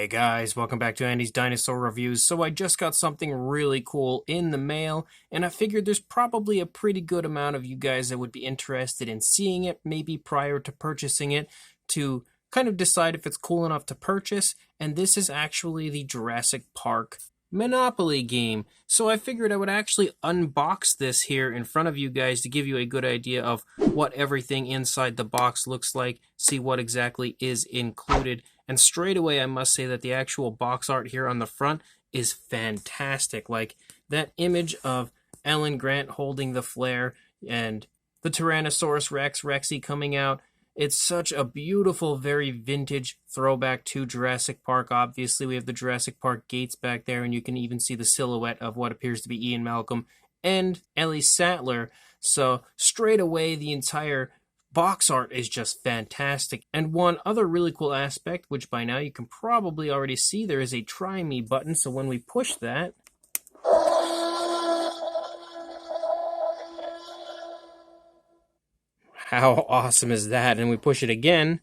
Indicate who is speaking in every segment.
Speaker 1: Hey guys, welcome back to Andy's Dinosaur Reviews. So I just got something really cool in the mail, and I figured there's probably a pretty good amount of you guys that would be interested in seeing it, maybe prior to purchasing it, to kind of decide if it's cool enough to purchase. And this is actually the Jurassic Park Monopoly game. So I figured I would actually unbox this here in front of you guys to give you a good idea of what everything inside the box looks like, see what exactly is included. And straight away, I must say that the actual box art here on the front is fantastic. Like that image of Alan Grant holding the flare and the Tyrannosaurus Rex, Rexy coming out. It's such a beautiful, very vintage throwback to Jurassic Park. Obviously, we have the Jurassic Park gates back there, and you can even see the silhouette of what appears to be Ian Malcolm and Ellie Sattler. So straight away, the entire box art is just fantastic. And one other really cool aspect, which by now you can probably already see, there is a Try Me button. So when we push that, how awesome is that? And we push it again,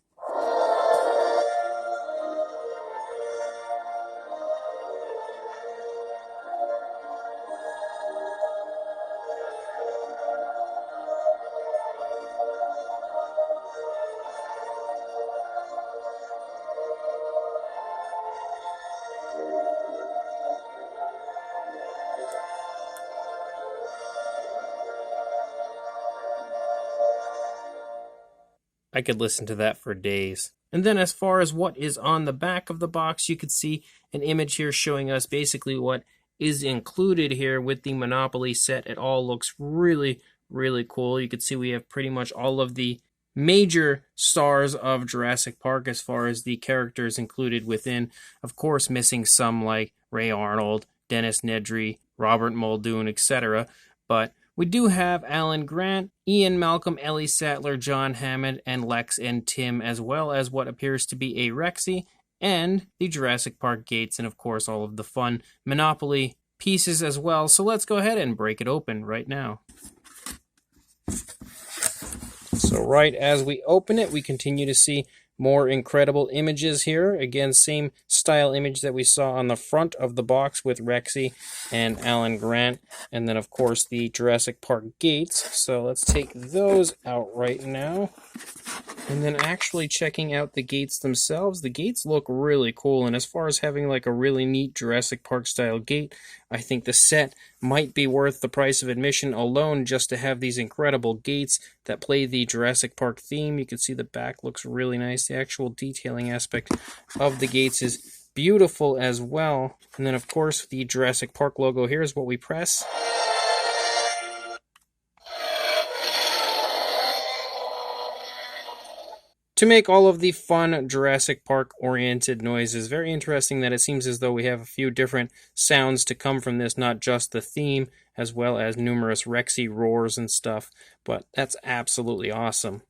Speaker 1: I could listen to that for days. And then as far as what is on the back of the box, you could see an image here showing us basically what is included here with the Monopoly set. It all looks really, really cool. You can see we have pretty much all of the major stars of Jurassic Park as far as the characters included within. Of course, missing some like Ray Arnold, Dennis Nedry, Robert Muldoon, etc. But we do have Alan Grant, Ian Malcolm, Ellie Sattler, John Hammond, and Lex and Tim, as well as what appears to be a Rexy, and the Jurassic Park gates, and of course all of the fun Monopoly pieces as well. So let's go ahead and break it open right now. So right as we open it, we continue to see more incredible images here. Again, same style image that we saw on the front of the box with Rexy and Alan Grant. And then, of course, the Jurassic Park gates. So let's take those out right now. And then actually checking out the gates themselves, the gates look really cool. And as far as having like a really neat Jurassic Park style gate, I think the set might be worth the price of admission alone just to have these incredible gates that play the Jurassic Park theme. You can see the back looks really nice. The actual detailing aspect of the gates is beautiful as well. And then, of course, the Jurassic Park logo here is what we press. To make all of the fun Jurassic Park-oriented noises. Very interesting that it seems as though we have a few different sounds to come from this, not just the theme, as well as numerous Rexy roars and stuff, but that's absolutely awesome.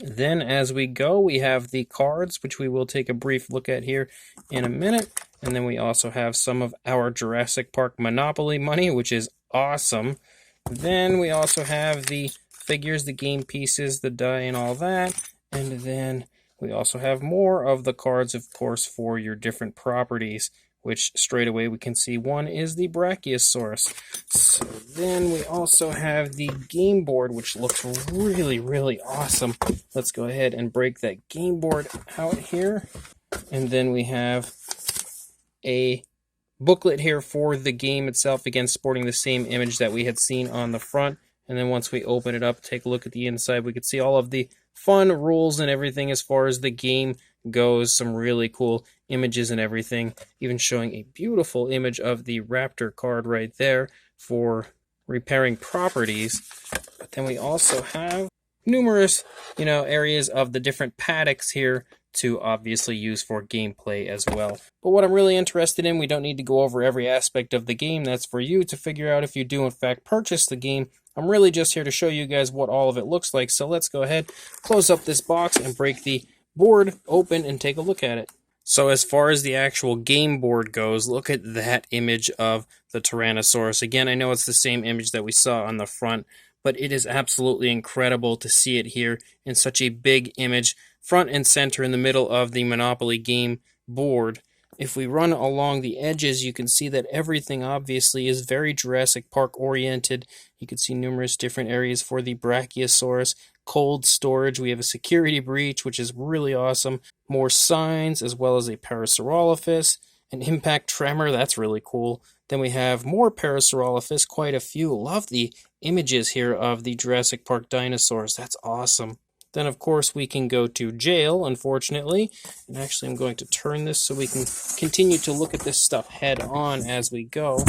Speaker 1: Then as we go, we have the cards, which we will take a brief look at here in a minute, and then we also have some of our Jurassic Park Monopoly money, which is awesome. Then we also have the figures, the game pieces, the die, and all that. And then we also have more of the cards, of course, for your different properties, which straight away we can see one is the Brachiosaurus. So then we also have the game board, which looks really, really awesome. Let's go ahead and break that game board out here. And then we have a booklet here for the game itself, again sporting the same image that we had seen on the front. And then once we open it up, take a look at the inside, we can see all of the fun rules and everything as far as the game goes. Some really cool images and everything, even showing a beautiful image of the Raptor card right there for repairing properties. But then we also have numerous, areas of the different paddocks here to obviously use for gameplay as well. But what I'm really interested in, we don't need to go over every aspect of the game. That's for you to figure out if you do in fact purchase the game. I'm really just here to show you guys what all of it looks like. So let's go ahead, close up this box, and break the board open and take a look at it. So as far as the actual game board goes, look at that image of the Tyrannosaurus. Again, I know it's the same image that we saw on the front, but it is absolutely incredible to see it here in such a big image, front and center in the middle of the Monopoly game board. If we run along the edges, you can see that everything obviously is very Jurassic Park oriented. You can see numerous different areas for the Brachiosaurus, cold storage. We have a security breach, which is really awesome. More signs, as well as a Parasaurolophus, an impact tremor. That's really cool. Then we have more Parasaurolophus, quite a few. Love the images here of the Jurassic Park dinosaurs. That's awesome. Then, of course, we can go to jail, unfortunately. And actually, I'm going to turn this so we can continue to look at this stuff head on as we go.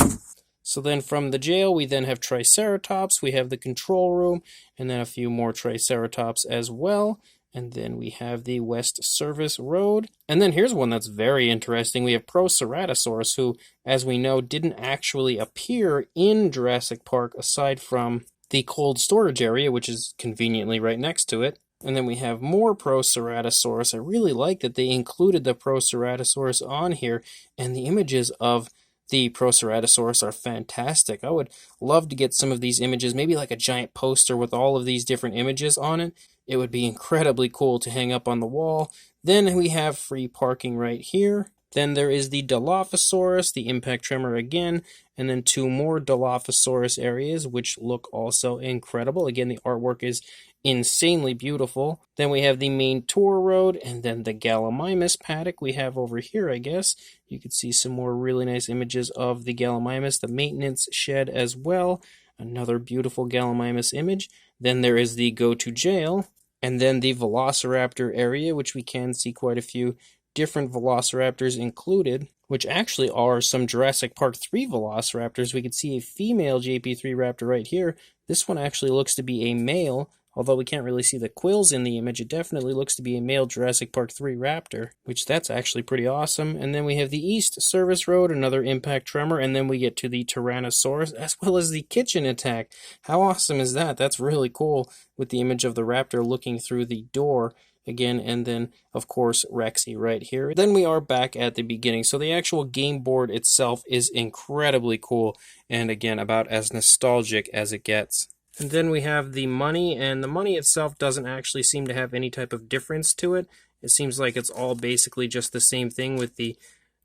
Speaker 1: So then from the jail, we then have Triceratops, we have the control room, and then a few more Triceratops as well. And then we have the West Service Road. And then here's one that's very interesting. We have Proceratosaurus, who, as we know, didn't actually appear in Jurassic Park aside from the cold storage area, which is conveniently right next to it. And then we have more Proceratosaurus. I really like that they included the Proceratosaurus on here, and the images of the Proceratosaurus are fantastic. I would love to get some of these images, maybe like a giant poster with all of these different images on it. It would be incredibly cool to hang up on the wall. Then we have free parking right here. Then there is the Dilophosaurus, the impact tremor again, and then two more Dilophosaurus areas, which look also incredible. Again, the artwork is insanely beautiful. Then we have the main tour road, and then the Gallimimus paddock we have over here, I guess. You can see some more really nice images of the Gallimimus, the maintenance shed as well. Another beautiful Gallimimus image. Then there is the go to jail, and then the Velociraptor area, which we can see quite a few different Velociraptors included, which actually are some Jurassic Park 3 Velociraptors. We can see a female JP3 Raptor right here. This one actually looks to be a male, although we can't really see the quills in the image. It definitely looks to be a male Jurassic Park 3 Raptor, which that's actually pretty awesome. And then we have the East Service Road, another impact tremor, and then we get to the Tyrannosaurus, as well as the kitchen attack. How awesome is that? That's really cool, with the image of the Raptor looking through the door again, and then of course Rexy right here. Then we are back at the beginning. So the actual game board itself is incredibly cool, and again about as nostalgic as it gets. And then we have the money, and the money itself doesn't actually seem to have any type of difference to it. It seems like it's all basically just the same thing, with the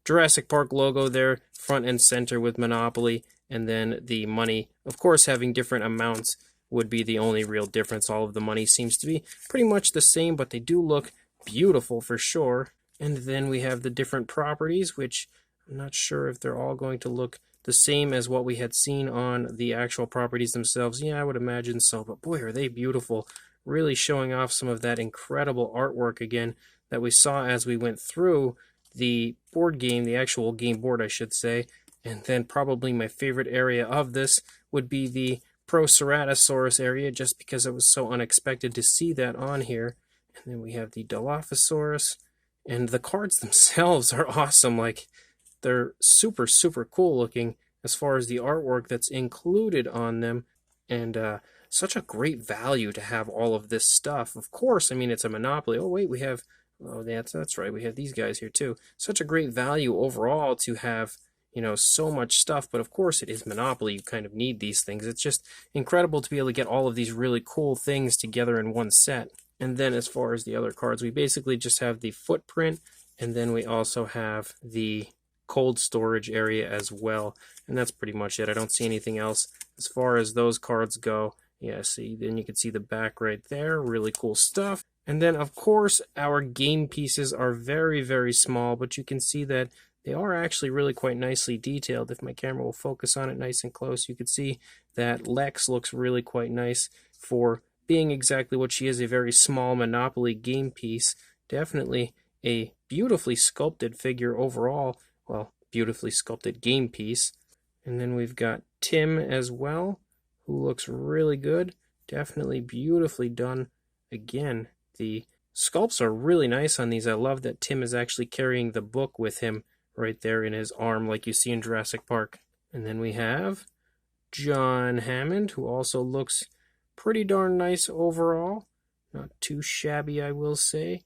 Speaker 1: Jurassic Park logo there front and center with Monopoly, and then the money of course having different amounts would be the only real difference. All of the money seems to be pretty much the same, but they do look beautiful for sure. And then we have the different properties, which I'm not sure if they're all going to look the same as what we had seen on the actual properties themselves. Yeah, I would imagine so, but boy, are they beautiful. Really showing off some of that incredible artwork again that we saw as we went through the board game, the actual game board, I should say. And then probably my favorite area of this would be the Proceratosaurus area, just because it was so unexpected to see that on here. And then we have the Dilophosaurus, and the cards themselves are awesome. Like, they're super, super cool looking as far as the artwork that's included on them, and such a great value to have all of this stuff. Of course, I mean, it's a Monopoly. Oh, wait, we have, oh, that's right, we have these guys here too. Such a great value overall to have, you know, so much stuff, but of course it is Monopoly. You kind of need these things. It's just incredible to be able to get all of these really cool things together in one set. And then as far as the other cards, we basically just have the footprint, and then we also have the cold storage area as well. And that's pretty much it. I don't see anything else as far as those cards go. Yeah, see, then you can see the back right there. Really cool stuff. And then, of course, our game pieces are very, very small, but you can see that they are actually really quite nicely detailed. If my camera will focus on it nice and close, you can see that Lex looks really quite nice for being exactly what she is, a very small Monopoly game piece. Definitely a beautifully sculpted figure overall. Well, beautifully sculpted game piece. And then we've got Tim as well, who looks really good. Definitely beautifully done. Again, the sculpts are really nice on these. I love that Tim is actually carrying the book with him right there in his arm, like you see in Jurassic Park. And then we have John Hammond, who also looks pretty darn nice overall. Not too shabby, I will say.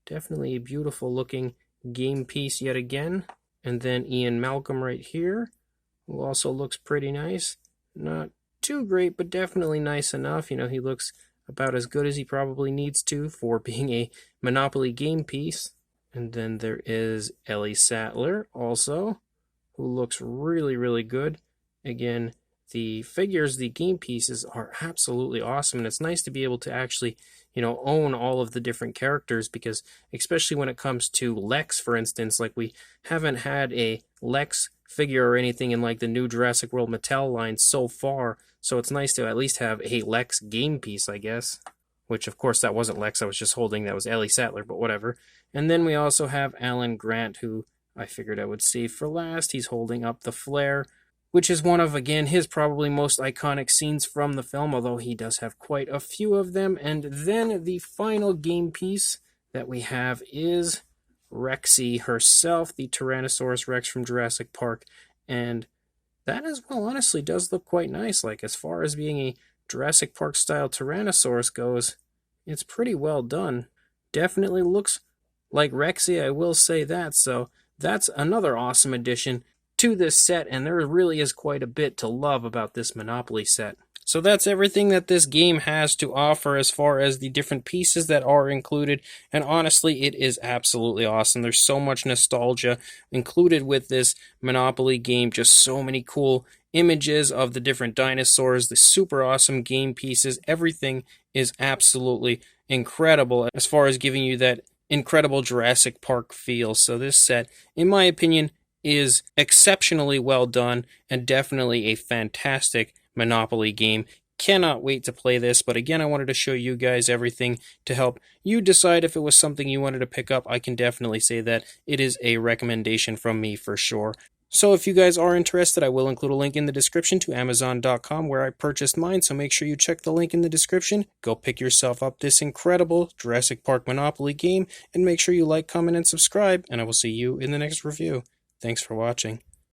Speaker 1: Definitely a beautiful looking game piece yet again. And then Ian Malcolm right here, who also looks pretty nice. Not too great, but definitely nice enough. You know, he looks about as good as he probably needs to for being a Monopoly game piece. And then there is Ellie Sattler also, who looks really, really good. Again, the figures, the game pieces are absolutely awesome, and it's nice to be able to actually, you know, own all of the different characters, because especially when it comes to Lex, for instance, like we haven't had a Lex figure or anything in like the new Jurassic World Mattel line so far, so it's nice to at least have a Lex game piece, I guess. Which, of course, that wasn't Lex I was just holding, that was Ellie Sattler, but whatever. And then we also have Alan Grant, who I figured I would save for last. He's holding up the flare, which is one of, again, his probably most iconic scenes from the film, although he does have quite a few of them. And then the final game piece that we have is Rexy herself, the Tyrannosaurus Rex from Jurassic Park. And that as well, honestly, does look quite nice. Like, as far as being a Jurassic Park style Tyrannosaurus goes, it's pretty well done. Definitely looks like Rexy, I will say that. So that's another awesome addition to this set, and there really is quite a bit to love about this Monopoly set. So that's everything that this game has to offer as far as the different pieces that are included, and honestly, it is absolutely awesome. There's so much nostalgia included with this Monopoly game, just so many cool images of the different dinosaurs, the super awesome game pieces. Everything is absolutely incredible as far as giving you that incredible Jurassic Park feel. So this set, in my opinion, is exceptionally well done and definitely a fantastic Monopoly game. Cannot wait to play this, but again, I wanted to show you guys everything to help you decide if it was something you wanted to pick up. I can definitely say that it is a recommendation from me for sure. So if you guys are interested, I will include a link in the description to Amazon.com where I purchased mine, so make sure you check the link in the description. Go pick yourself up this incredible Jurassic Park Monopoly game, and make sure you like, comment, and subscribe, and I will see you in the next review. Thanks for watching.